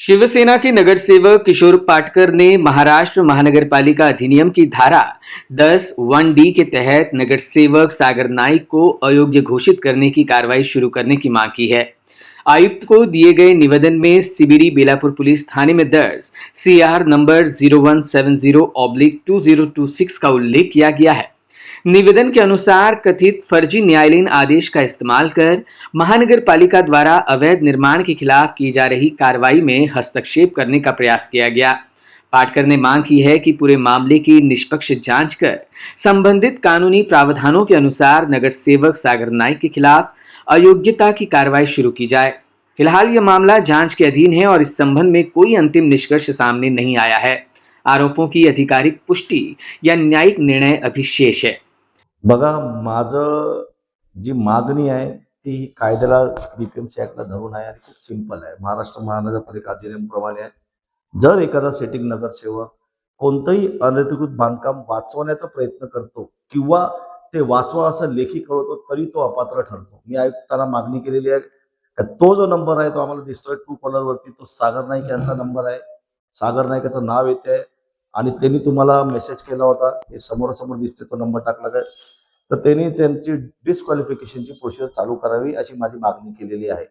शिवसेना के नगर सेवक किशोर पाटकर ने महाराष्ट्र महानगरपालिका अधिनियम की धारा 10(1)(d) के तहत नगर सेवक सागर नाइक को अयोग्य घोषित करने की कार्रवाई शुरू करने की मांग की है। आयुक्त को दिए गए निवेदन में सिबिरी बेलापुर पुलिस थाने में दर्ज CR नंबर 0170/2026 का उल्लेख किया गया है। निवेदन के अनुसार कथित फर्जी न्यायालयीन आदेश का इस्तेमाल कर महानगर पालिका द्वारा अवैध निर्माण के खिलाफ की जा रही कार्रवाई में हस्तक्षेप करने का प्रयास किया गया। पाटकर ने मांग की है कि पूरे मामले की निष्पक्ष जांच कर संबंधित कानूनी प्रावधानों के अनुसार नगर सेवक सागर नाइक के खिलाफ अयोग्यता की कार्रवाई शुरू की जाए। फिलहाल यह मामला जांच के अधीन है और इस संबंध में कोई अंतिम निष्कर्ष सामने नहीं आया है। आरोपों की आधिकारिक पुष्टि या न्यायिक निर्णय अभी शेष है। बघा, माझं जी मागणी आहे ती कायद्याला BPMC ऍक्टला धरून आहे आणि खूप सिंपल आहे। महाराष्ट्र महानगरपालिका अधिनियमाप्रमाणे आहे। जर एखादा सेटिंग नगरसेवक कोणतंही अनधिकृत बांधकाम वाचवण्याचा प्रयत्न करतो किंवा ते वाचवा असं लेखी कळवतो तरी तो अपात्र ठरतो। मी आयुक्तांना मागणी केलेली आहे का तो जो नंबर आहे तो आम्हाला दिसतोय ट्रू कॉलर वरती, तो सागर नाईक यांचा नंबर आहे। सागर नाईकाचं नाव येते आणि त्यांनी तुम्हाला मेसेज केला होता, हे समोरासमोर दिसते, तो नंबर टाकला काय तर त्यांनी त्यांची डिस्क्वालिफिकेशनची प्रोसेस चालू करावी अशी माझी मागणी केलेली आहे।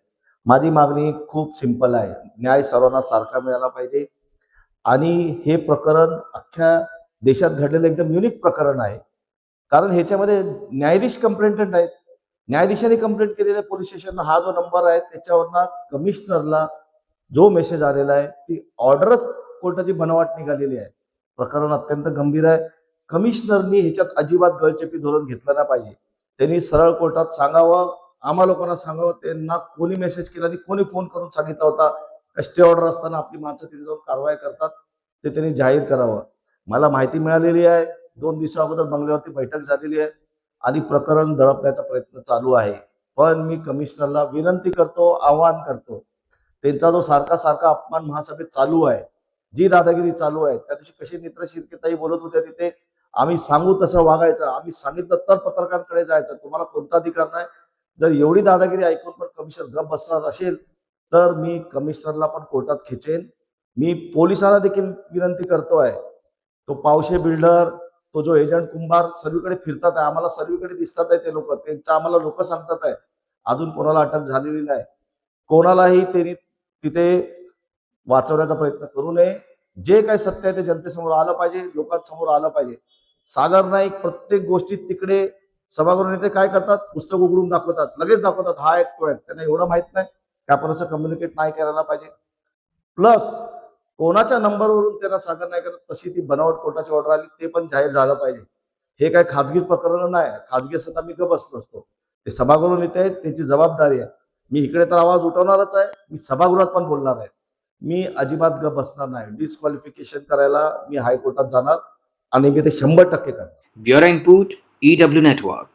माझी मागणी खूप सिंपल आहे, न्याय सर्वांना सारखा मिळाला पाहिजे आणि हे प्रकरण अख्ख्या देशात घडलेलं एकदम युनिक प्रकरण आहे। कारण ह्याच्यामध्ये न्यायाधीश कंप्लेंटंट आहेत, न्यायाधीशाने कंप्लेंट केलेल्या पोलीस स्टेशनला हा जो नंबर आहे त्याच्यावरनं कमिशनरला जो मेसेज आलेला आहे ती ऑर्डरच कोर्टाची बनावट निघालेली आहे। प्रकरण अत्यंत गंभीर आहे। कमिशनरनी ह्याच्यात अजिबात गळचेपी धोरण घेतलं नाही पाहिजे। त्यांनी सरळ कोर्टात सांगावं, आम्हा लोकांना सांगावं, त्यांना कोणी मेसेज केला आणि कोणी फोन करून सांगितला होता स्टे ऑर्डर असताना आपली माणसं तिथे जाऊन कारवाई करतात ते त्यांनी जाहीर करावं। मला माहिती मिळालेली आहे, 2 दिवसा अगोदर बंगल्यावरती बैठक झालेली आहे आणि प्रकरण दडपण्याचा प्रयत्न चालू आहे। पण मी कमिशनरला विनंती करतो, आवाहन करतो, त्यांचा जो सारखा सारखा अपमान महासभेत चालू आहे, जी दादागिरी चालू आहे, त्या दिवशी कशी मित्र शिर्केताई बोलत होत्या तिथे, आम्ही सांगू तसं वागायचं, आम्ही सांगितलं तर पत्रकारांकडे जायचं, तुम्हाला कोणता अधिकार नाही। जर एवढी दादागिरी ऐकून पण कमिशनर गप बसणार असेल तर मी कमिशनरला पण कोर्टात खेचेन। मी पोलिसांना देखील विनंती करतोय, तो पावशे बिल्डर, तो जो एजंट कुंभार सर्वीकडे फिरतात आहे, आम्हाला सर्वीकडे दिसतात आहे ते लोक, त्यांच्या आम्हाला लोक सांगतात आहे अजून कोणाला अटक झालेली नाही। कोणालाही त्यांनी तिथे वाचवण्याचा प्रयत्न करू नये। जे काही सत्य आहे ते जनतेसमोर आलं पाहिजे, लोकांसमोर आलं पाहिजे। सागर नाईक प्रत्येक गोष्टीत तिकडे सभागृह नेते काय करतात, पुस्तक उघडून दाखवतात, लगेच दाखवतात हा ऍक्ट तो ऍक्ट। त्यांना एवढं माहित नाही की आपण असं कम्युनिकेट नाही करायला पाहिजे। प्लस कोणाच्या नंबरवरून त्यांना सागर नाईकांना तशी ती बनावट कोर्टाची ऑर्डर आली ते पण जाहीर झालं पाहिजे। हे काय खाजगी प्रकरण नाही, खाजगी असता मी गप बसलो असतो। ते सभागृह नेते आहेत, त्याची जबाबदारी आहे। मी इकडे तर आवाज उठवणारच आहे, मी सभागृहात पण बोलणार आहे। मी अजिबात गप बसणार नाही। डिस्क्वालिफिकेशन करायला मी हायकोर्टात जाणार आणि मी ते 100% करणार। Bureau input EW network.